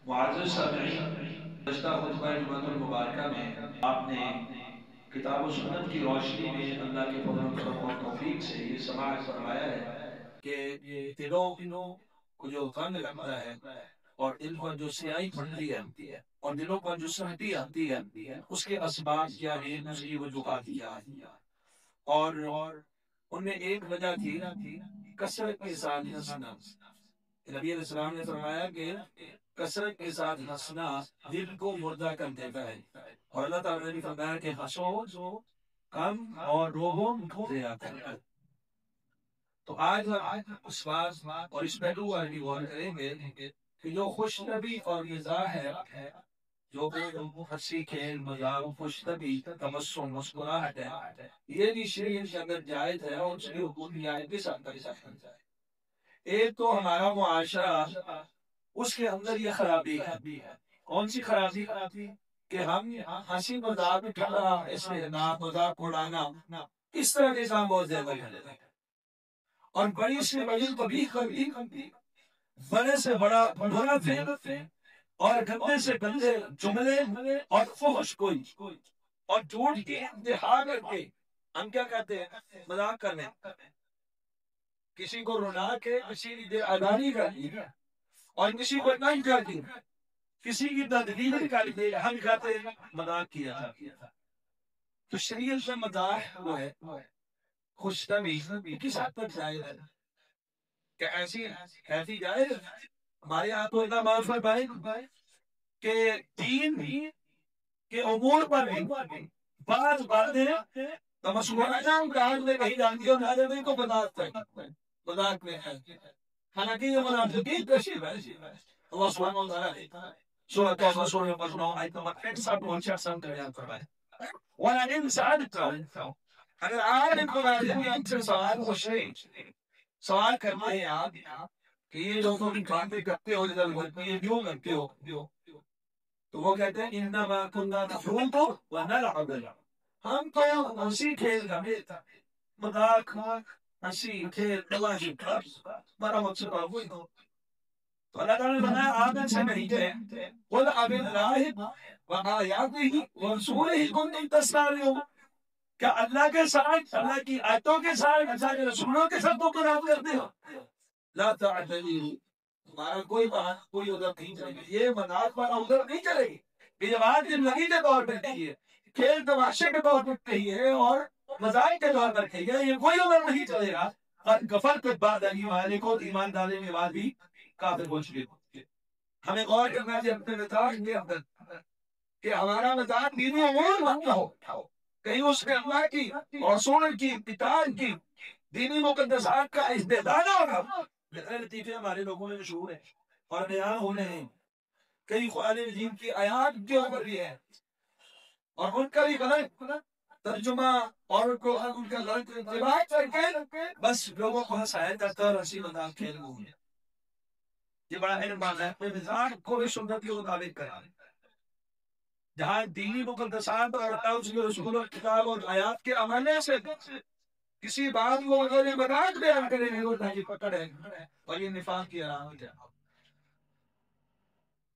معزز سامعین، گزشتہ خطبہ جمعۃ المبارکہ میں آپ نے کتاب و سنت کی روشنی میں اللہ کے فضل و کرم اور توفیق سے یہ سماعت فرمایا ہے کہ یہ دلوں کو جو غم لگتا ہے اور دل پر جو سیاہی پڑتی ہے اور دلوں پر جو سختی آتی ہے اس کے اسباب کیا ہیں، اس کی وجوہات کیا ہیں، اور ان میں ایک وجہ تھی کثرت کے ساتھ ہنسنا۔ نبی علیہ السلام نے فرمایا کہ کثرت کے ساتھ ہنسنا دل کو مردہ کر دیتا ہے، اور اللہ تعالیٰ نے بھی فرمایا کہ ہنسو کم اور روو زیادہ۔ تو آج ہم اس بات اور اس پہلو پر بھی غور کریں گے کہ جو خوش طبی اور مزاح ہے، جو ہنسی کھیل مزاح خوش طبی تبسم مسکراہٹ ہے، یہ بھی شریعت کے اندر جائز ہے اور اس کے حقوق بھی آئے کے ساتھ جائے۔ ایک تو ہمارا معاشرہ، اس کے اندر یہ خرابی ہے۔ کون سی خرابی؟ کہ ہم ہنسی مذاق اٹھانا، اس میں مذاق اڑانا، اس طرح کے کام بہت زیادہ کرتے ہیں، اور بڑی سے بڑی کبھی بڑے سے بڑا برا فعل اور گندے سے گندے جملے اور فحش کوئی اور جھوٹ کی انتہا کر کے ہم کیا کہتے ہیں؟ مذاق کرنے، کسی کو رلا کے کسی کی دل آزاری کر دی اور کسی کو تنگ کر دی، کسی کی تدلیل کر دی، ہم کہتے ہیں مذاق کیا تھا۔ تو شریعت میں مذاق وہ ہے خوش طبعی کس حد تک جائز ہے کہ ایسی جائز؟ ہمارے یہاں تو اتنا معاف فرمائے کہ دین کے امور پر بھی بعض باتیں میں کہیں جانتی ہو نہ نہیں تو مذاق میں ہے، حالانکہ یہ منافقین کا شیب ہے۔ اللہ سبحانہ و تعالیٰ سورۃ توبہ سورہ نمبر 9 آیت نمبر 65 کا بیان فرمایا، وَلَئِنْ سَأَلْتَهُمْ، اگر آپ ان کو ان سے سوال کرتے ہیں آپ کہ یہ جو تم باتیں کرتے ہو یہ کیوں کرتے ہو، تو وہ کہتے ہیں انما كنا نخوض ونلعب، ہم تو ہنسی کھیل کا مذاق ہنسی کھیل تماشے ہمارا مقصد وہی تو۔ تو اللہ تعالیٰ نے بنایا آپ ان سے نہیں تھے، قل اب اللہ وآیاتہ ورسولہ کنتم تستہزئون، کیا اللہ کے ساتھ، اللہ کی آیتوں کے ساتھ، اللہ کے رسولوں کے ساتھ تو مذاق کرتے ہو؟ لا تعتذروا، تمہارا کوئی بہانہ کوئی عذر نہیں چلے گا، یہ مذاق والا عذر نہیں چلے گی، یہ بات زندگی کے طور پر کہیے، کھیل تماشے کے طور پر کہیے اور مذاق کے طور پر کہیے، یہ کوئی عذر نہیں چلے گا۔ کفرت بعد ایمان کو، ایمان ڈالنے کے بعد بھی کافر ہو چکے ہو۔ ہمیں غور کرنا چاہیے اپنے مزاج کے اندر کہ ہمارا مزاج دینی امور نہ ہو، کہیں اس میں اللہ کی اور رسول کی اطاعت کی دینی مقدسات کا استحداد نہ ہوگا۔ لطیفے ہمارے لوگوں میں مشہور ہے اور بیان ہونے ہیں، کئی قرآن مجید کی آیات کے اوپر بھی ہے اور ان کا بھی غلط ترجمہ اور ان کا غلط اتباع کر کے بس لوگوں کو ہنسایا جاتا ہے اور ہنسی مذاق کھیل وہ ہے۔ یہ بڑا اہم بات ہے، اپنے مزاج کو بھی سنت کے مطابق کریں، جہاں دینی مقدسات اور اللہ اس کے رسول و کتاب اور آیات کے عملے سے کسی بات کو اگر یہ مذاق بیان کریں گے تو اللہ کی پکڑ ہے اور یہ نفاق کی علامت ہے۔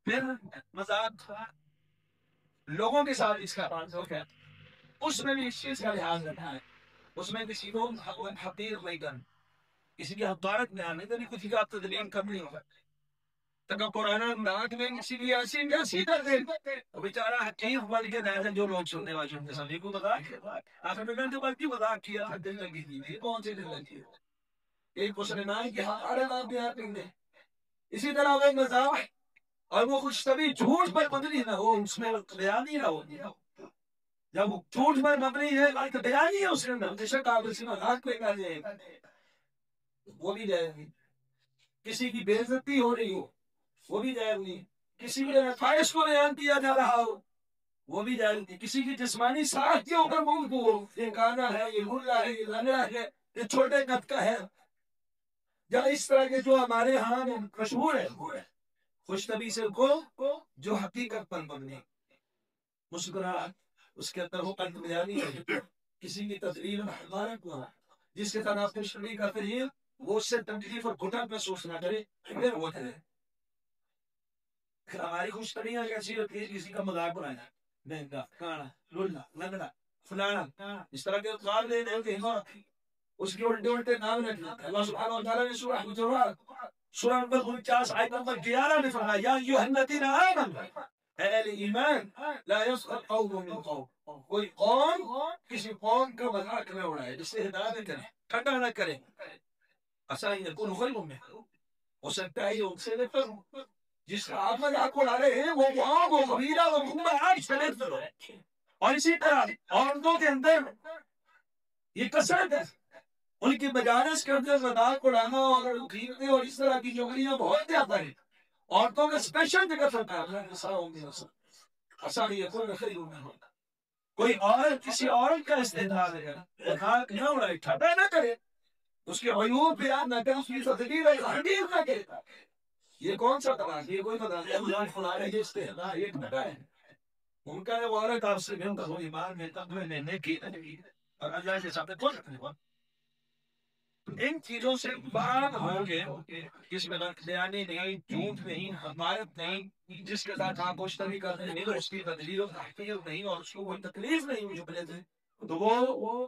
پھر مذاق لوگوں کے ساتھ اس کا تعلق ہے، اس میں بھی اس چیز کا لحاظ رکھنا ہے، اس میں کسی کو حقیر نہیں کرنا، کسی کی حقارت میں آنے کرنی، کسی کا تدلیم کرنی ہوگا۔ تک قرآن انداز میں کسی کی ایسی کر دے تو بیچارہ حقیر بن کے رہ جو لوگ سننے والے ان کے سامنے کو مذاق ہے۔ آخر میں کہتے بلکہ مذاق کیا تھا، دل لگی تھی، یہ کون سے دل لگی ہے؟ ایک مسلمان کی ہمارے نام پہ آتے ہیں۔ اسی طرح وہ مذاق اور وہ خوش طبی جھوٹ پر مبنی نہ ہو، اس میں بیانی نہ ہو، جب جھوٹ پر مبنی ہے تو بیانی ہے اس کے اندر، بے شک آپ اسی مذاق پہ کر جائے وہ بھی جائے گی، کسی کی بے عزتی ہو رہی ہو وہ بھی جائز نہیں، کسی کے خواہش کو بیان کیا جا رہا ہو وہ بھی جائز نہیں، کسی کی جسمانی ساخت کے اوپر منہ ہو، یہ گانا ہے، یہ گلا ہے، یہ لنگڑا ہے، یہ چھوٹے قد کا ہے، یا اس طرح کے جو ہمارے ہاں مشہور ہے خوش طبی سے کو جو حقیقت پر مبنی مسکراہٹ، اس کے اندر وہ قلب بیانی ہے، کسی کی تدلیل حقارت نہ، جس کے طرح خوش طبی کا فریق وہ اس سے تکلیف اور گھٹن محسوس نہ کرے، پھر وہ کرے۔ ہماری خوش طبیعیاں کیسی ہوتی ہے؟ کسی کا مذاق بنانا، مہنگا، کانا، لولا، لنگڑا، فلانا، اس طرح کے القاب دے دیں کہ اس کے الٹے الٹے نام رکھ لیتے ہیں۔ اللہ سبحانہ وتعالیٰ نے سورہ حجرات سورہ نمبر 49 آیت نمبر 11 میں فرمایا یا ایھا الذین آمنوا، اے اہل ایمان، لا یسخر قوم من قوم، کوئی قوم کسی قوم کا مذاق نہ اڑائے، جس سے ہدایت نہ کرے، ٹھنڈا نہ کرے، عسیٰ ان یکونوا خیرا منہم، ہو سکتا ہے یہ ان سے بہتر ہو۔ جس کا آپ مذاق اڑا رہے ہیں وہ قوم، وہ قبیلہ، وہ امت آج سے بہتر ہو۔ اور اسی طرح عورتوں کے اندر یہ کثرت ہے، ان کی مجالس کے اندر مذاق اڑانا اور غیبتیں اور اس طرح کی چغلیاں بہت زیادہ ہیں۔ عورتوں کا اسپیشل ذکر ہوتا ہے، عسیٰ ان یکونوا خیرا منہم، کوئی اور کسی عورت کا استحضاء کرے، مذاق نہ اڑائے، ٹھٹا نہ کرے، اس کے عیوب بیان نہ کرے، اس کی تقریر حدیث نہ کرے۔ یہ کون سا طلاق؟ یہ کوئی مذاق ہے؟ فلاں یہ استحضاء، یہ ٹھٹا ہے۔ ممکن ہے وہ عورت آپ سے گم ہو ایمان میں تقوی میں نیکی اور اللہ کے سامنے کھل سکتے ہیں۔ ان چیزوں سے باہر ہو کے کس میں بیانی نہیں، جھوٹ نہیں، حمایت نہیں، جس کے ساتھ آپ گوشتری کرتے نہیں، اس کی تدلیل و تحقیق نہیں، اور اس کو کوئی تکلیف نہیں جملے سے، تو وہ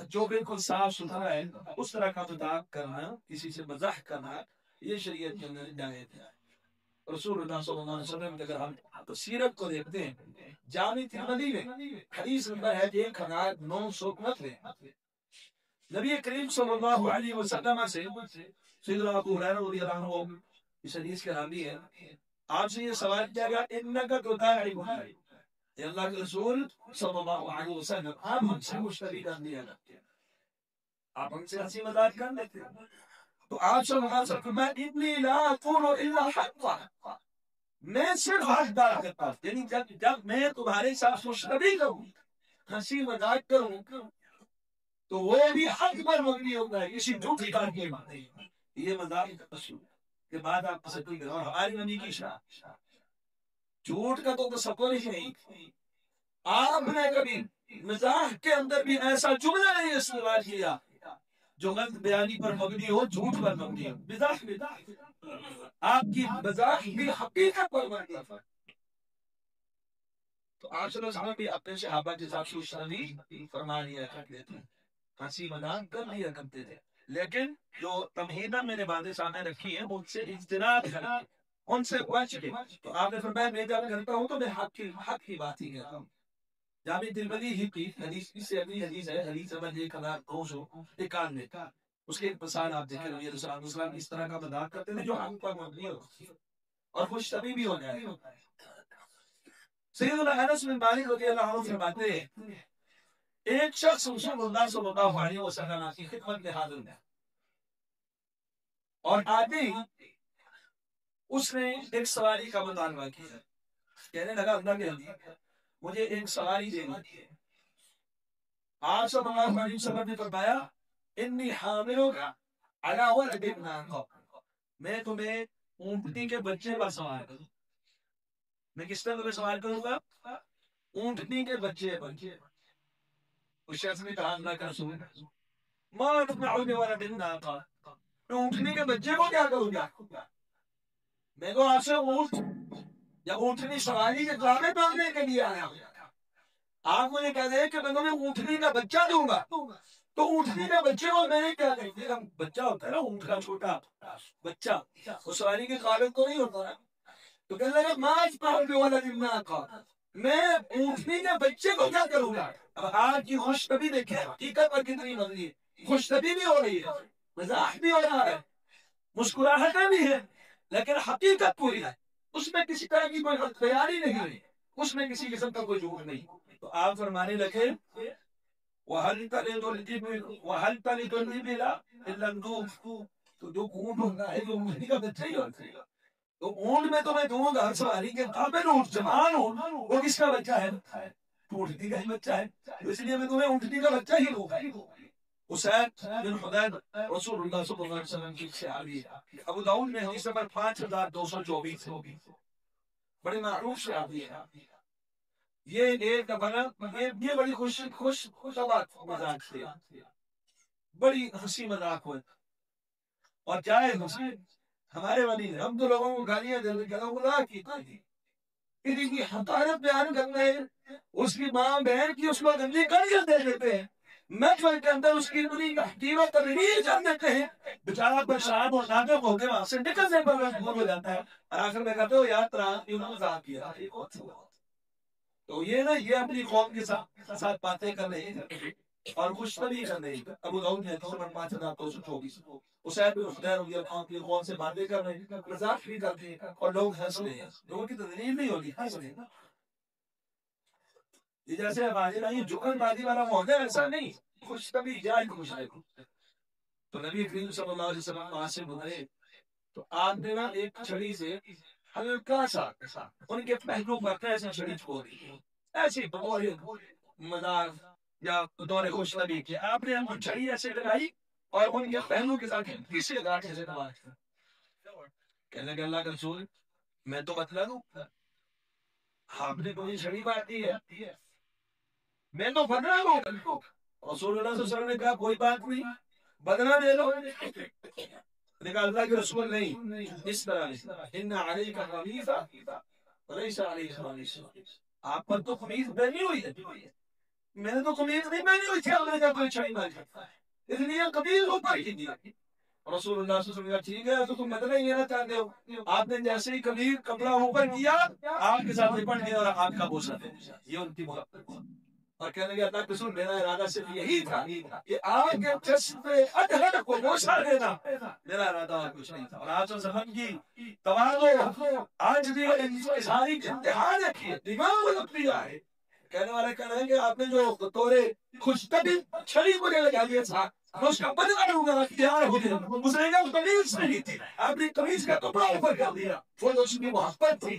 جو بالکل صاف ستھرا ہے، اس طرح کا مذاق کرنا، کسی سے مزاح کرنا، یہ شریعت کے اندر ہدایت ہے۔ رسول اللہ صلی اللہ علیہ وسلم کے اگر ہم سیرت کو دیکھتے ہیں، جامع ترمذی میں حدیث نمبر ہے 1929، نبی کریم صلی اللہ علیہ وسلم سے سیدنا ابو ہریرہ رضی اللہ عنہ اس حدیث کے راوی ہے، آپ سے یہ سوال کیا گیا انک تداعب، اے اللہ کے رسول صلی اللہ علیہ وسلم، آپ ہم سے مشتری کر لیا کرتے ہیں، آپ ہم سے ہنسی مذاق کر لیتے ہیں، تو آپ صلی اللہ علیہ وسلم انی لا اقول الا حقا، میں صرف حق بات کرتا ہوں، یعنی جب میں تمہارے ساتھ مشتری کروں، ہنسی مذاق کروں، تو وہ بھی حق پر مبنی ہوتا ہے، کسی جھوٹی بات کی بات نہیں۔ یہ مذاق کا تصور کے بعد آپ تصدیق کریں، اور ہماری نبی کی شان، جھوٹ کا تو تصور ہی نہیں۔ آپ نے کبھی مزاح کے اندر بھی ایسا جملہ نہیں استعمال کیا جو غلط بیانی پر مبنی ہو، جھوٹ پر مبنی ہو، مزاح بھی آپ کی مزاح بھی حقیقت پر مبنی ہے۔ تو آپ صلی اللہ علیہ وسلم بھی اپنے صحابہ کے ساتھ خوشنودی فرما لیا کرتے تھے، ہنسی مذاق کر لیا کرتے تھے، لیکن جو تمہیدہ میں نے باتیں سامنے رکھی ہیں ان سے اجتناب کریں، ان سے بچ کے۔ تو آپ نے فرمایا میں جب کرتا ہوں تو میں حق کی بات ہی کہتا ہوں۔ جامع ترمذی ہی کی حدیث سے اگلی حدیث ہے، حدیث نمبر 1291، اس کے ایک مثال آپ دیکھیں، نبی صلی اللہ علیہ وسلم اس طرح کا مذاق کرتے تھے جو حق پر مبنی ہو اور خوش طبی بھی ہو جائے۔ سیدنا انس بن مالک رضی اللہ عنہ فرماتے ہیں ایک شخص رسول اللہ صلی اللہ علیہ وسلم کی خدمت میں حاضر ہے، اور آتے ہی اس نے ایک سواری کا مطالبہ کیا، کہنے لگا اللہ کے حبیب مجھے ایک سواری دینی ہے۔ آپ صلی اللہ علیہ وسلم نے فرمایا انی حاملک علی ولد ناقہ، میں تمہیں اونٹنی کے بچے پر سوار کروں، میں کس طرح تمہیں سوار کروں گا؟ اونٹنی کے بچے پر۔ اس شخص نے کہا اللہ کا رسول ما نفعل بولد الناقہ، میں اونٹنی کے بچے کو کیا کروں گا؟ میں تو آپ سے اونٹ یا اونٹنی سواری کے کامے پانے کے لیے آیا ہوں، آپ مجھے کہہ دیں کہ میں تمہیں اونٹنی کا بچہ دوں گا، تو اونٹنی کا بچے کو میں نے کیا کہیں گے؟ بچہ ہوتا ہے نا اونٹ کا چھوٹا بچہ، وہ سواری کے قابل تو نہیں ہوتا ہے، تو کہنے لگا ما نفعل بولد الناقہ، میں اونٹنی کے بچے کو کیا کروں گا؟ اب آج کی خوش طبی دیکھیں حقیقت پر کتنی مبنی ہے، خوش طبی بھی ہو رہی ہے، مزاح بھی ہو رہا ہے، مسکراہٹیں بھی ہے، لیکن حقیقت پوری ہے، اس میں کسی طرح کی کوئی غلط بیانی نہیں ہوئی، اس میں کسی قسم کا کوئی جھوٹ نہیں۔ تو آپ فرمانے لگے وَهَلْ تَلِدُ الْإِبِلَ إِلَّا النُّوفُ، تو جو اونٹ ہوتا ہے جو اونٹنی کا بچہ ہی ہوتا ہے، تو اونٹ میں تو میں دوں گا سواری کے قابل اونٹ جوان اونٹ، وہ کس کا بچہ ہے؟ اونٹنی کا ہی بچہ ہے، تو اس لیے میں تمہیں اونٹنی کا بچہ ہی دوں گا۔ اسید بن حضیر رسول اللہ صلی اللہ علیہ وسلم کی صحابی ہے، ابو داؤد میں حدیث نمبر 5224 ہے، بڑے معروف صحابی ہے۔ یہ ایک یہ بڑی خوش مذاق تھی، بڑی ہنسی مذاق ہوئی، اور جائے ہمارے ولی ہم تو لوگوں کو گالیاں دے دیں کہ اللہ کی کسی کی حقارت بیان کرتے ہیں، اس کی ماں بہن کی اس کو گندی گالیاں دے دیتے ہیں، محفل کے اندر اس کی بری تحقیر و تقریر کر دیتے ہیں، بیچارہ پریشان اور ناکم ہو کے وہاں سے نکلنے پر مجبور ہو جاتا ہے، اور آخر میں کہتے ہو یار انہوں نے مذاق کیا. تو یہ نا یہ اپنی قوم کے ساتھ باتیں کر رہے ہیں اور خوش طبی کر رہے ہیں. ابو داؤد نے 5224 اسید بن حضیر رضی اللہ عنہ کی قوم سے باتیں کر رہے ہیں، مذاق بھی کرتے ہیں اور لوگ ہنس رہے ہیں. لوگوں کی تدلیل نہیں ہوگی، ہنس رہے ہیں. یہ جیسے یہ جگن بازی والا ماحول ہے، ایسا نہیں، خوش طبی جائے خوش ہے. تو نبی کریم صلی اللہ علیہ وسلم وہاں سے گزرے تو آپ نے نا ایک چھڑی سے ہلکا سا ان کے پہلو پر ایسے چھڑی چھوڑ دی، ایسی بغور مزاق یا دور خوش طبی کے آپ نے ان چھڑی ایسے لگائی اور ان کے پہلو کے ساتھ کسی لگا کے ایسے دبا دیا. کہنے کہ اللہ کا رسول میں تو بتلا دوں، آپ نے کوئی چھڑی بانٹی ہے، میں تو بدلا ہوں. رسول اللہ صلی اللہ علیہ وسلم نے کہا کوئی بات نہیں، بدلا دے لو. نے کہا اللہ کے رسول نہیں، اس طرح نہیں، ان علیک قمیص وليس علیک قمیص، آپ پر تو قمیص پہنی ہوئی ہے، میں نے تو قمیص نہیں پہنی ہوئی تھی، آپ نے کہا کوئی چھڑی مار اس لیے قمیص اوپر ہی دیا. رسول اللہ صلی اللہ علیہ وسلم نے کہا ٹھیک ہے تو تم بدلا ہی لینا چاہتے ہو. آپ نے جیسے ہی قمیص کپڑا اوپر کیا آپ کے ساتھ لپٹ گیا اور آپ کا بوسہ دے دیا. یہ ان کی محبت. اور کہنے لگا اللہ کے رسول میرا ارادہ صرف یہی تھا کہ آپ کے جسم پہ اطہر کو بوسہ دینا، میرا ارادہ اور کچھ نہیں تھا. اور آپ صلی اللہ علیہ وسلم کی تواضع آج بھی ساری امتحان رکھی ہے، دماغ میں لگیا ہے. کہنے والے کہہ رہے ہیں کہ آپ نے جو تورے خوش طبی چھڑی مجھے لگا دیا تھا میں اس کا بدلہ لوں گا، اختیار ہو گیا. اس نے کہا قمیص نہیں تھی، آپ نے قمیص کا کپڑا اوپر کر دیا. وہ اس کی محبت تھی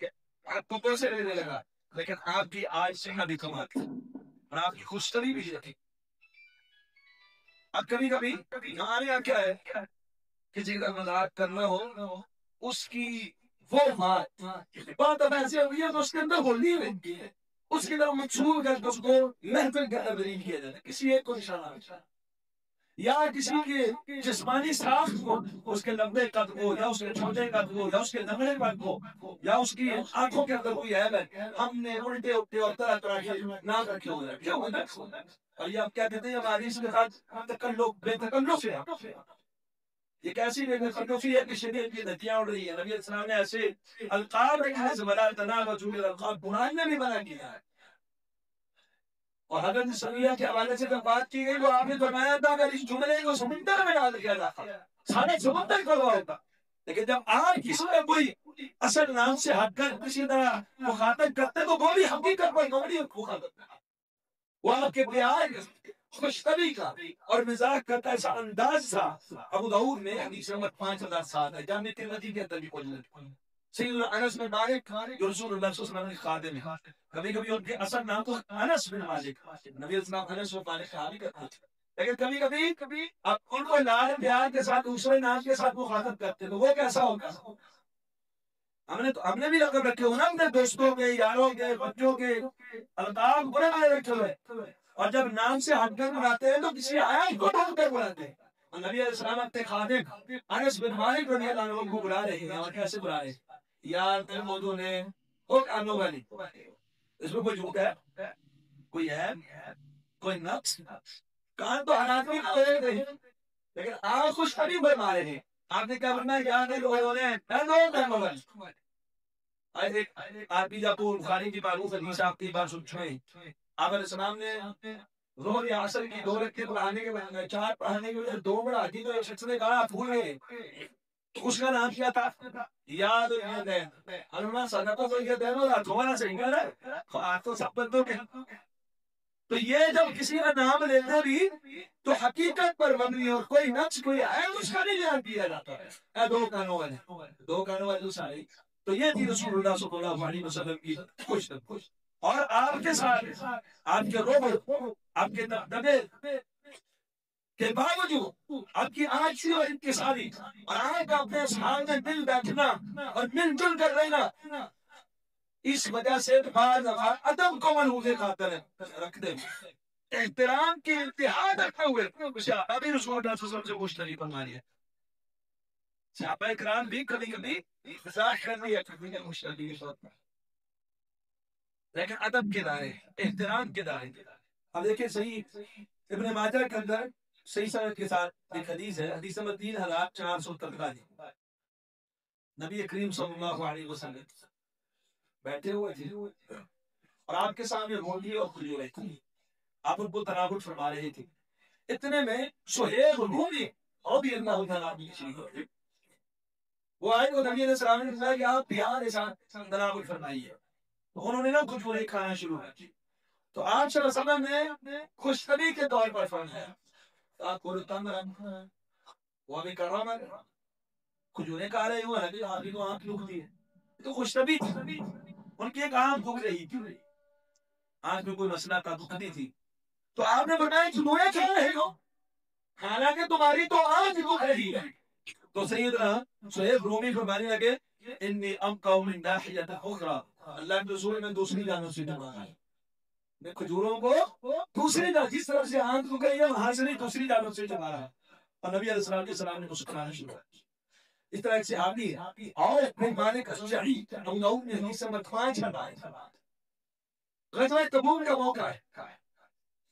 کہ آپ کو پیسے لینے لگا، لیکن آپ کی آج سے بھی کمال تھی اور آپ کی خوش طبی بھی تھی. اب کبھی کبھی ہمارے یہاں کیا ہے، کسی کا مذاق کرنا ہو اس کی وہ بات اب ایسے ہوئی ہے تو اس کے اندر ہولی رہتی ہے، اس کے اندر مقصول کر کے اس کو محفل کا تبدیل کیا جاتا ہے، کسی ایک کو نشانہ یا کسی کے جسمانی ساخت کو، اس کے لمبے قد کو یا اس کے چھوٹے قد کو یا اس کے نمڑے قد کو یا اس کی آنکھوں کے اندر کوئی عیب ہے، ہم نے الٹے الٹے اور طرح طرح کے نام رکھے ہوئے ہیں. کیوں ہے؟ اور یہ آپ کیا کہتے ہیں ہماری اس کے ساتھ تکلف بے تکلف ہے. یہ کیسی بے تکلفی ہے کہ شریعت کی نتیاں اڑ رہی ہے. نبی السلام نے ایسے القاب رکھے ہیں، ولا تنابزوا بالالقاب، قرآن نے بھی منع کیا ہے. اور حضرت سمیہ کے حوالے سے جب بات کی گئی وہ آپ نے فرمایا تھا اگر اس جملے کو سمندر میں ڈال دیا جاتا سارے سمندر کھڑا ہوتا، لیکن جب آپ کسی میں کوئی اصل نام سے ہٹ کر کسی طرح مخاطب کرتے تو وہ بھی حقیقت پر گوڑی مخاطب، وہ آپ کے پیار خوش طبی کا اور مزاج کا ایسا انداز تھا. ابو داؤد میں حدیث نمبر 5007 ہے، جامع ترمذی کے اندر بھی موجود. سیدنا انس بن مالک جو رسول اللہ صلی اللہ علیہ وسلم کے خادم ہیں، کبھی کبھی ان کے اصل نام تو انس بن مالک، نبی اسلام انس بن مالک خالی کرتے تھے، لیکن کبھی کبھی اب ان کو لاڈ پیار کے ساتھ دوسرے نام کے ساتھ مخاطب کرتے تو وہ کیسا ہوگا. ہم نے بھی لقب رکھے ہونا اپنے دوستوں کے، یاروں کے، بچوں کے القاب بڑے بڑے رکھے ہوئے، اور جب نام سے ہٹ کر بلاتے ہیں تو کسی آیات کو ڈھونڈ کر بلاتے ہیں. اور نبی علیہ السلام اپنے خادم انس بن مالک رضی اللہ عنہ کو بلا رہے ہیں، اور کیسے بلا رہے ہیں، یار تیرے موضوع نے خود آنو والی، اس میں کوئی جھوٹ ہے، کوئی ہے، کوئی نقص، کان تو حالات بھی نہ ہوئے تھے لیکن آپ خوش طبی فرما رہے ہیں. آپ نے کیا فرمایا، یار لوگوں نے آپ کی جب بخاری کی معروف حدیث آپ کی بات سنیں، آپ علیہ السلام نے ظہر یا عصر کی 2 رکعتیں پڑھانے کے بعد 4 پڑھانے کے بعد 2 بڑھا دی تو ایک شخص نے کہا آپ بھول گئے، اس کا نام کیا تھا، یاد الیدین. اللہ صدقہ کو یہ دین اور تمہارا صحیح کہہ رہا ہے، آپ تو سب بندوں کے. تو یہ جب کسی کا نام لینا بھی تو حقیقت پر مبنی اور کوئی نقص کوئی عیب اس کا نہیں بیان کیا جاتا ہے. 2 کانوں والے سارے. تو یہ تھی رسول اللہ صلی اللہ علیہ وسلم کی خوش اور آپ کے ساتھ آپ کے روح آپ کے دبے کے باوجود آپ کی آجزی اور انکساری اور آپ کا اپنے سامنے دل بیٹھنا اور مل جل کر رہنا، اس وجہ سے بعض ادب کو ملحوظ خاطر رکھتے احترام کی انتہا رکھتے ہوئے ابھی رسول اللہ صلی اللہ علیہ وسلم سے مشتری فرمانی ہے. صحابہ کرام بھی کبھی کبھی مزاح کر لیا کرتے ہیں مشتری کے ساتھ میں، لیکن ادب کے دائرے، احترام کے دائرے۔ اب دیکھیں صحیح ابن ماجہ کے اندر صحیح سند کے ساتھ ایک حدیث ہے، حدیث نمبر 3443۔ نبی کریم صلی اللہ علیہ وسلم بیٹھے ہوئے تھے اور آپ کے سامنے روٹی اور کھجوریں تھی، آپ ان کو تناول فرما رہے تھے۔ اتنے میں سہیل رومی رضی اللہ تعالیٰ عنہ تشریف لائے، وہ آئے تو نبی علیہ السلام نے کہا کہ آپ پیار کے ساتھ تناول فرمائیے، تو انہوں نے نا کھجوریں کھانا شروع کر، تو آپ صلی اللہ علیہ وسلم نے خوشخبری کے طور پر فرمایا آپ کو تمر وہ ابھی کر رہا میں کھجوریں کھا رہے ہو ابھی آپ ہی کو آنکھ دکھتی ہے، تو خوشخبری تھی، ان کی ایک آنکھ دکھ رہی تھی، آنکھ میں کوئی مسئلہ تھا، دکھتی تھی، تو آپ نے بتایا کھجوریں کھا رہے ہو حالانکہ تمہاری تو آنکھ دکھ رہی ہے، تو سیدنا سہیل رومی فرمانے لگے انی امقع من ناحیۃ اخری، اللہ کے رسول نے دوسری جانب سے ڈرا ہے، کھجوروں کو دوسری جانب، جس طرف سے آنکھ دکھ رہی ہے وہاں سے نہیں دوسری جانب سے ڈرا رہا ہے، اور نبی علیہ السلام نے مسکرانا شروع کیا۔ اس طرح ایک صحابی ہے اور اپنے مالک الشعی نون نے حدیث نمبر 5 ہے، غزوہ تبوک کا موقع ہے،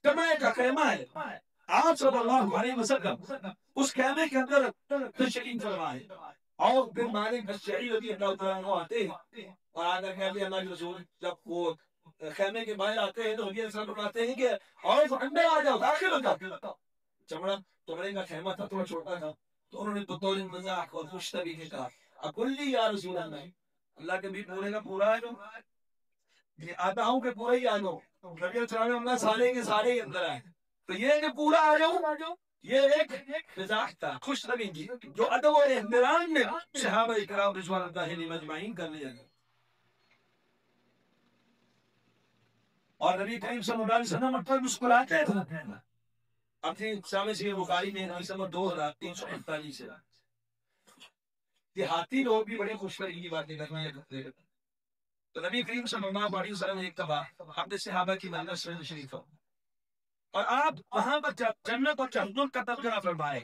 جمعہ کا خیمہ ہے، آپ صلی اللہ علیہ وسلم اس خیمے کے اندر تشریف فرما ہے، اور پھر مالک الشعی رضی اللہ تعالیٰ عنہ آتے ہیں اور آگے کہتے ہیں اللہ کے رسول جب وہ خیمے کے باہر آتے ہیں تو نبی صلی اللہ علیہ وسلم فرماتے ہیں کہ اور اندر آ جاؤ، داخل ہو جاؤ، چمڑے کا خیمہ تھا، تھوڑا چھوٹا تھا، تو انہوں نے بطور مزاح اور خوشطبی کے کہا اکلی یا رسول اللہ کے بھی پورے کا پورا ہے، جو آتا ہوں کہ پورا ہی آ جاؤ، نبی صلی اللہ علیہ وسلم سارے کے سارے ہی اندر آئے، تو یہ کہ پورا آ جاؤ یہ ایک مزاح تھا، خوش طبی کی، جو ادب و احترام میں صحابہ کرام رضوان اللہ علیہم اجمعین کرنے لگے۔ اور نبی کریم صلی اللہ علیہ وسلم پر مسکراتے تھے، اپنی سامنے سے بخاری میں حدیث نمبر 2348 ہے، دیہاتی لوگ بھی بڑے خوش طبی کی باتیں کرتے ہیں، تو نبی کریم صلی اللہ علیہ وسلم ایک دفعہ اپنے صحابہ کی مجلس میں تشریف ہو اور آپ وہاں پر جنت اور جہنم کا تذکرہ فرمائے،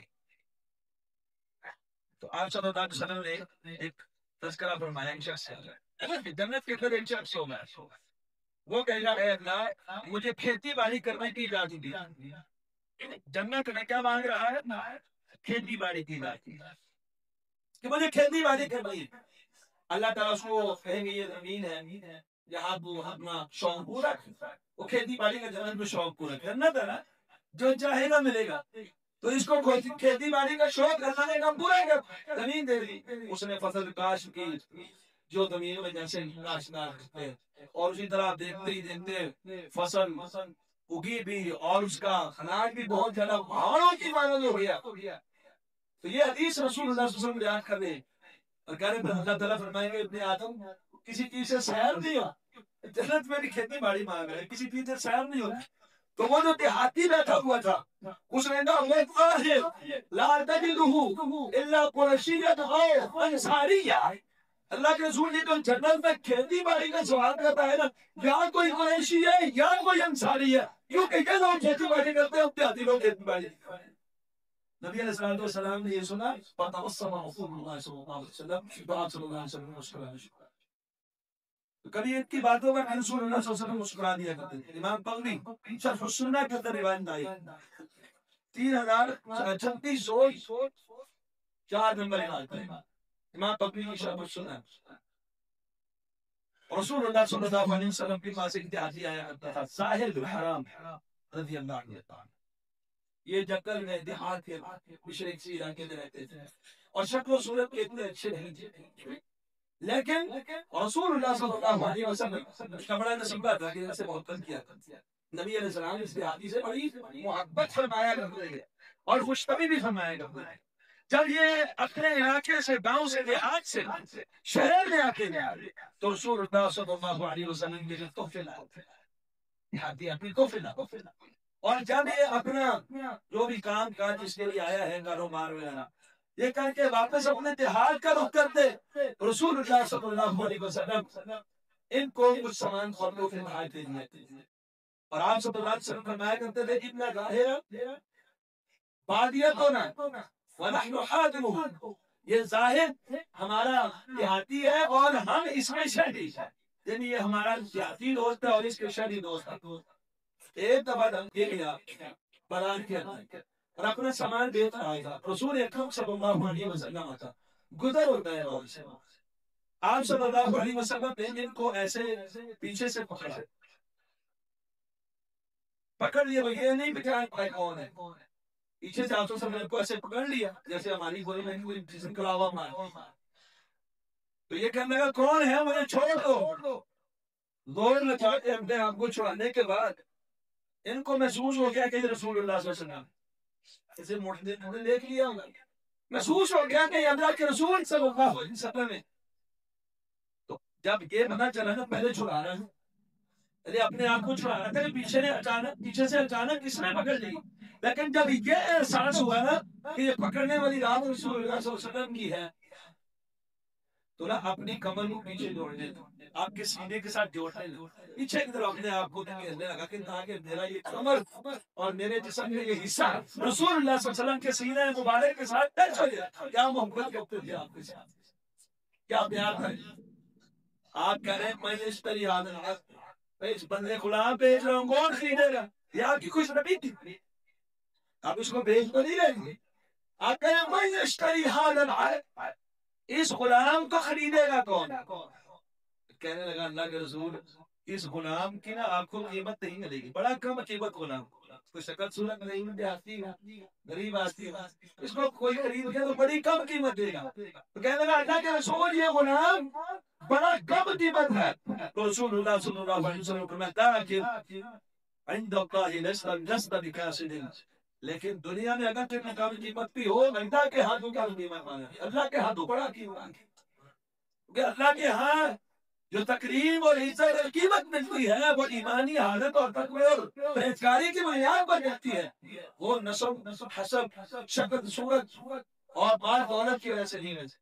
تو آپ صلی اللہ علیہ وسلم نے ایک تذکرہ فرمایا ایک شخص سے، جنت کے اندر ایک شخص ہوگا، وہ کہے گا اے اللہ مجھے کھیتی باڑی کرنے کی اجازت دی، جنت میں کیا مانگ رہا ہے؟ کھیتی باڑی کی اجازت کہ مجھے کھیتی باڑی کرنی ہے، اللہ تعالیٰ اس کو کہیں گے یہ زمین ہے جہاں تو اپنا شوق پورا وہ کھیتی باڑی کا جنت میں شوق پورا کرنا تھا نا، جو چاہے گا ملے گا، تو اس کو کھیتی باڑی کا شوق اللہ نے کام پورا کر زمین دے دی، اس نے فصل کاشت کی، جو زمین میں جیسے ناشنا کرتے اور اسی طرح دیکھتے ہی دیکھتے فصل اگی بھی اور اس کا اناج بھی بہت زیادہ پہاڑوں کی مانند ہو گیا، تو یہ حدیث رسول اللہ صلی اللہ علیہ وسلم بیان کر رہے ہیں اور کہہ رہے ہیں اللہ تعالیٰ فرمائیں گے ابن آدم کسی چیز سے سیر نہیں ہو، جنت میں بھی کھیتی باڑی مانگ رہے ہیں کسی چیز سے سیر نہیں ہوتا، تو وہ جو دیہاتی بیٹھا ہوا تھا اس نے کہا وہ لا تجدہ الا قرشیۃ او انصاریہ، اللہ کے رسول یہ تو جنت میں کھیتی باڑی کا سوال کرتا ہے نا، یا کوئی قریشی ہے یا کوئی انصاری ہے، کیونکہ یہ لوگ کھیتی باڑی کرتے ہیں دیہاتی لوگ کھیتی باڑی کرتے ہیں۔ نبی علیہ السلام نے یہ سنا، فتبسم رسول اللہ صلی اللہ علیہ وسلم، تو آپ صلی اللہ علیہ وسلم مسکرانے شروع، کبھی ایک کی باتوں پر رسول اللہ صلی اللہ علیہ وسلم مسکرا دیا کرتے تھے۔ امام بغوی شرح السنہ کے اندر روایت آئی 3036 نمبر روایت ہے، امام بغوی کی شرح السنہ، رسول اللہ صلی اللہ علیہ وسلم کے پاس ایک دیہاتی آیا کرتا تھا ساحل الحرام رضی اللہ عنہ، یہ جنگل میں دیہات کے مشرق سے علاقے میں رہتے تھے اور شکل و صورت کے اتنے اچھے نہیں تھے، لیکن رسول اللہ صلی اللہ علیہ وسلم کا بڑا نصیبہ تھا کہ اسے محبت کیا کرتے، نبی علیہ السلام اس دیہاتی سے بڑی محبت فرمایا کرتے تھے اور خوشطبی بھی فرمایا کرتے تھے۔ جب یہ اپنے علاقے سے گاؤں سے دیہات سے شہر میں آتے ہیں تو رسول اللہ صلی اللہ علیہ وسلم کے تحفے لاتے دیہاتی اپنی تحفے لاتے، اور جب یہ اپنا جو بھی کام کاج جس کے لیے آیا ہے کاروبار وغیرہ یہ کر کے واپس اپنے دیہات کا رخ کرتے، رسول اللہ صلی اللہ علیہ وسلم ان کو کچھ سامان خریدو کے بھائی دے دیتے اور آپ صلی اللہ علیہ وسلم فرمایا کرتے تھے ابن ظاہر بادیتنا ونحن حاضرون، یہ ظاہر ہمارا دیہاتی ہے اور ہم اس میں شہری ہے، یعنی یہ ہمارا دیہاتی دوست ہے اور اس کے شہری دوست ہے۔ ایک دفعہ یہ گیا بلان کے اندر اور اپنا سامان بیچ رہا تھا، رسول اکرم صلی اللہ علیہ وسلم کا گزر ہوتا ہے اور سے آپ صلی اللہ علیہ وسلم نے ان کو ایسے پیچھے سے پکڑا، پکڑ لیا، یہ نہیں پہچان کون ہے، پیچھے سے آپ صلی اللہ علیہ وسلم کو ایسے پکڑ لیا جیسے ہماری گولی میں کوئی جسم کلاوا مار، تو یہ کہنے لگا کون ہے مجھے چھوڑ دو، زور لگاتے اپنے آپ کو چھڑانے کے بعد ان کو محسوس ہو گیا کہ یہ رسول اللہ صلی اللہ علیہ وسلم اسے موڑنے دیکھ لیا ہوگا، محسوس ہو گیا کہ یہ اللہ کے رسول صلی اللہ علیہ وسلم ہے۔ تو جب یہ پتہ چلا نا پہلے چھڑا رہا ہے، پہلے اپنے آپ کو چھڑا رہا تھا، پیچھے سے اچانک اس نے پکڑ لی، لیکن جب یہ احساس ہوا نا کہ یہ پکڑنے والی رات رسول اللہ صلی اللہ علیہ وسلم کی ہے تو نا اپنی کمر کو پیچھے جوڑنے دو، آپ کے سینے کے ساتھ جوڑنے دو، پیچھے کی طرف اپنے آپ کو کہنے لگا کہ تاکہ میرا یہ کمر اور میرے جسم میں یہ حصہ رسول اللہ صلی اللہ علیہ وسلم کے سینے مبارک کے ساتھ ٹچ ہو جائے۔ کیا محبت کرتے تھے آپ کے ساتھ، کیا پیار تھا۔ آپ کہہ رہے ہیں میں نے اس طرح یاد رکھا، اس بندے غلام بیچ رہا ہوں، کون خریدے گا؟ یہ آپ کی کوئی نبی تھی، آپ اس کو بیچ تو نہیں رہیں گے۔ آپ کہہ رہے ہیں میں اشتری هذا العبد، اس غلام کو خریدے گا کون؟ کہنے لگا اللہ کے رسول اس غلام کی نا آپ کو قیمت نہیں ملے گی، بڑا کم قیمت غلام، کوئی شکل صورت نہیں دیہاتی غریب آتی، اس کو کوئی خرید گیا تو بڑی کم قیمت دے گا۔ تو کہنے لگا اللہ کے رسول یہ غلام بڑا کم قیمت ہے، تو رسول اللہ صلی اللہ علیہ وسلم فرماتا ہے کہ عند اللہ لست بکاسد، لیکن دنیا میں اگر تم کم قیمت بھی ہو اللہ کے ہاتھوں کا قیمت مانا، اللہ کے ہاتھوں بڑا قیمت، کہ اللہ کے ہاں جو تکریم اور عزت اور قیمت ملتی ہے وہ ایمانی حالت اور تقوی اور پرہیزگاری کی بنیاد پر ملتی ہے، وہ نسب حسب شکل صورت اور مال دولت کی وجہ سے نہیں ملتی،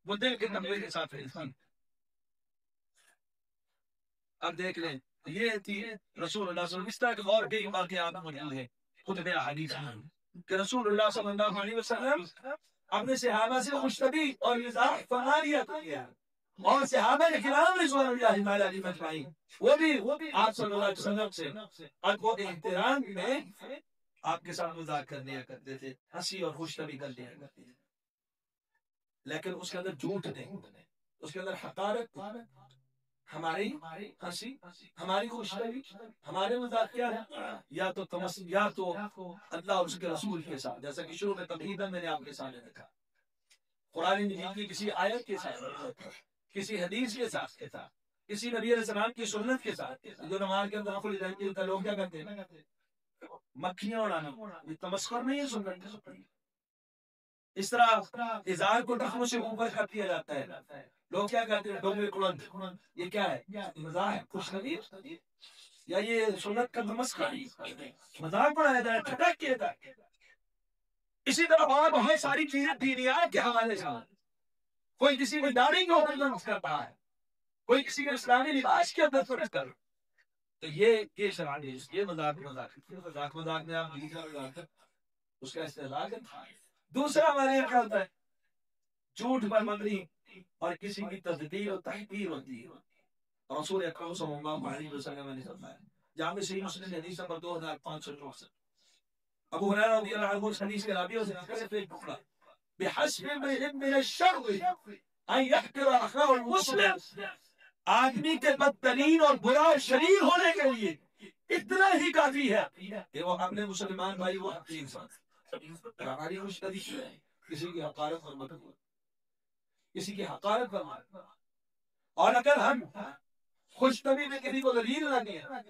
وہ دل کے تقوی کے ساتھ انسان۔ اب دیکھ لیں یہ تھی رسول اللہ صلی اللہ علیہ وسلم، اس طرح کے اور کئی واقعات موجود ہیں خود میں حدیث کہ رسول اللہ صلی اللہ علیہ وسلم اپنے صحابہ سے مشتبی اور مزاح فناریت کیا، اور صحابہ کرام رضوان اللہ علیہم اجمعین وہ بھی آپ صلی اللہ علیہ وسلم سے ادب و احترام میں آپ کے ساتھ مذاق کر لیا کرتے تھے، ہنسی اور خوشطبی کر لیا کرتے تھے، لیکن اس کے اندر جھوٹ نہیں، اس کے اندر حقارت، ہماری ہنسی ہماری خوشطبی ہمارے مذاق کیا ہے، یا تو اللہ اور اس کے رسول کے ساتھ، جیسا کہ شروع میں تمہیداً میں نے آپ کے سامنے رکھا، قرآن مجید کی کسی آیت کے ساتھ، کسی حدیث کے ساتھ، کسی نبی علیہ السلام کی سنت کے ساتھ، جو نماز کے اندر داخل جائیں گے لوگ کیا کرتے ہیں مکھیاں اڑانا، یہ تمسخر نہیں ہے سنت۔ اس طرح ازار کو ٹخنوں سے اوپر کر دیا جاتا ہے، لوگ کیا کہتے ہیں ڈومے کلند، یہ کیا ہے مزاح ہے، خوش خبیر، یا یہ سنت کا تمسخر مذاق بنایا جائے، ٹھٹا کیا جائے۔ اسی طرح اور بہت ساری چیزیں دینیات کے حوالے سے، کوئی کسی کو داڑھی کے اوپر نقص کرتا ہے، کوئی کسی کو اسلامی لباس کے اندر فرض کر، تو یہ شرعی ہے، یہ مذاق میں آپ اس کا استعمال کرتے ہیں۔ دوسرا ہمارے یہاں کیا ہوتا ہے جھوٹ پر مبنی اور کسی کی تصدیق اور تحقیر ہوتی ہے، رسول اکرم صلی اللہ علیہ وسلم نے فرمایا، جامع صحیح مسلم حدیث نمبر 2564، ابو ہریرہ رضی اللہ عنہ اس حدیث کے راوی سے نقل ایک ٹکڑا، بحسب امرئ من الشر ان يحقر اخاه المسلم، آدمی کے بدترین اور برا شریر ہونے کے لیے اتنا ہی کافی ہے کہ وہ اپنے مسلمان بھائی وہ حقیر ساتھ ہماری مشتری کسی کی حقارت فرمت ہو، کسی کی حقارت فرمت، اور اگر ہم خوش طبی میں کسی کو ذلیل نہ کیا،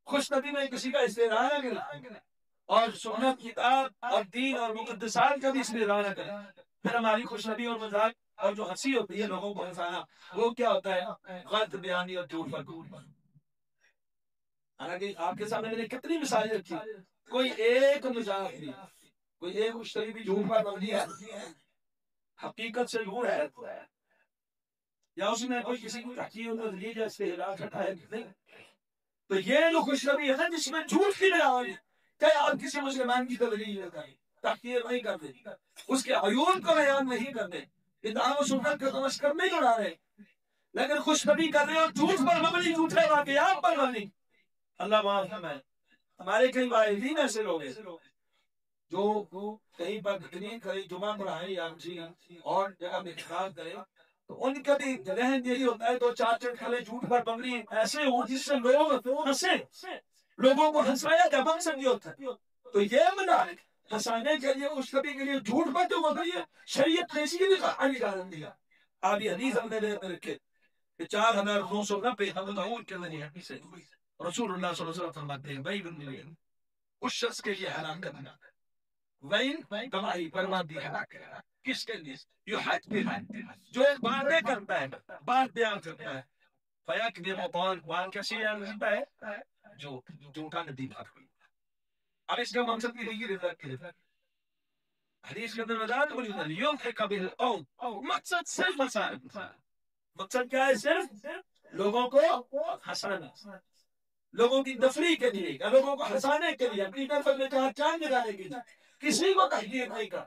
خوش طبی میں کسی کا استحضاء نہ کریں، اور سنت کتاب اور دین اور مقدسات کا بھی استحضاء نہ کریں، پھر ہماری خوش طبی اور مذاق اور جو ہنسی ہوتی ہے لوگوں کو ہنسانا، وہ کیا ہوتا ہے غلط بیانی اور جھوٹ پر جھوٹ۔ حالانکہ آپ کے سامنے میں نے کتنی مثالیں رکھی، کوئی ایک مذاق نہیں، کوئی ایک مشتری بھی جھوٹ پر مبنی ہے، حقیقت سے دور ہے، یا اس میں کوئی کسی کو تحقیر اور تذلیل یا استہزاء کرتا ہے نہیں، تو یہ جو خوشنبی ہے نا جس میں جھوٹ کی نہ آئی، کیا آپ کسی مسلمان کی تذلیل کریں، تحقیر نہیں کرتے، اس کے عیون کو بیان نہیں کرتے، کتاب و سنت کا تمسکر نہیں اڑا رہے، لیکن خوش طبی کر رہے اور جھوٹ پر مبنی جھوٹے واقعات پر مبنی۔ اللہ معاف فرمائے، ہمارے کئی والدین ایسے لوگ ہیں جو کہیں پر کہیں جمعہ پڑھائے یا کسی اور جگہ میں خطاب کرے تو ان کا بھی ذہن یہی ہوتا ہے، تو چار چٹکلے جھوٹ پر مبنی ایسے ہوں جس سے لوگ ہنسے، لوگوں کو ہنسایا جب ہم سمجھے ہوتا ہے۔ تو یہ بنا ہنسانے کے لیے اس کبھی کے لیے جھوٹ پر جو مبنی ہے، شریعت نے اسی کے لیے کارن دیا۔ آپ یہ حدیث ہم نے لے کر رکھے کہ 4990 ہم تعاون کے ذریعے سے رسول اللہ صلی اللہ علیہ وسلم فرماتے ہیں بھائی اس شخص کے لیے حرام کرنا، وین گواہی بربادی ہلاک ہے، کس کے لیے؟ جو ایک باتیں کرتا ہے، بات بیان کرتا ہے، بات کیسی کرتا ہے جو جھوٹا ندی بات ہوئی۔ اب اس کا مقصد کی دیگی رضا کی حدیث کے اندر وضاحت ہوئی ہے، یضحک بالقوم، مقصد صرف ہنسانا۔ مقصد کیا ہے؟ صرف لوگوں کو ہنسانا، لوگوں کی تفریح کے لیے، لوگوں کو ہنسانے کے لیے، اپنی طرف میں چاہ چاند دکھانے کے لیے، کسی کو تحقیر نہیں کرنا،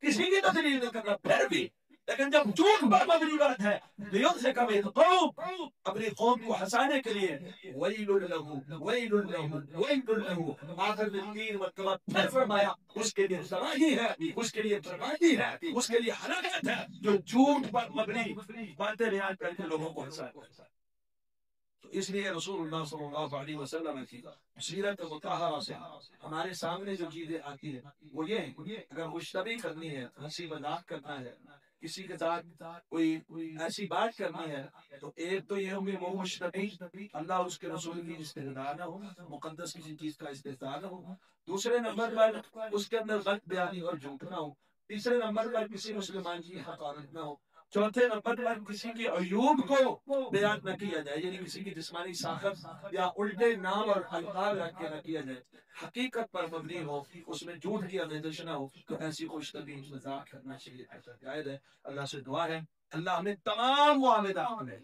کسی کی تقریر نہیں کرنا، پھر بھی لیکن جب جھوٹ پر مبنی بات ہے لیضحک بالقوم، اپنی قوم کو ہنسانے کے لیے، ویل لہ ویل لہ ویل لہ، آخر میں 3 مرتبہ پھر فرمایا اس کے لیے تباہی ہے، اس کے لیے بربادی ہے، اس کے لیے ہلاکت ہے جو جھوٹ پر مبنی باتیں بیان کر کے لوگوں کو ہنسائے۔ تو اس لیے رسول اللہ صلی اللہ علیہ وسلم کی سیرت مطہرہ سے ہمارے سامنے جو چیزیں آتی ہیں وہ یہ ہیں، اگر مشتبہ کرنی ہے، ہنسی مذاق کرنا ہے، کسی کے ساتھ کوئی ایسی بات کرنی ہے، تو ایک تو یہ ہوگی وہ مشتبہ، اللہ اس کے رسول کی استحضاء نہ ہو، مقدس کسی چیز کا استحضاء نہ ہو، دوسرے نمبر پر اس کے اندر غلط بیانی اور جھوٹ نہ ہو، تیسرے نمبر پر کسی مسلمان کی حقارت نہ ہو، چوتھے نمبر پر کسی کے عیوب کو بیان نہ کیا جائے، یعنی کسی کی جسمانی ساخت یا الٹے نام اور القاب رکھ کے نہ کیا جائے، حقیقت پر مبنی ہو، اس میں جھوٹ کی آمیزش نہ ہو، تو ایسی خوش طبیع مذاق کرنا چاہیے، جائز ہے۔ اللہ سے دعا ہے اللہ ہمیں تمام معاملات میں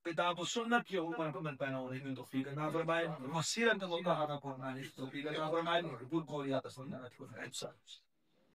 کتاب و سنت کی عموماً عمل پیرا ہونے کی توفیق عطا فرمائے، سیرت مطہرہ کو ہماری توفیق عطا فرمائے، بالکل یا تسلیم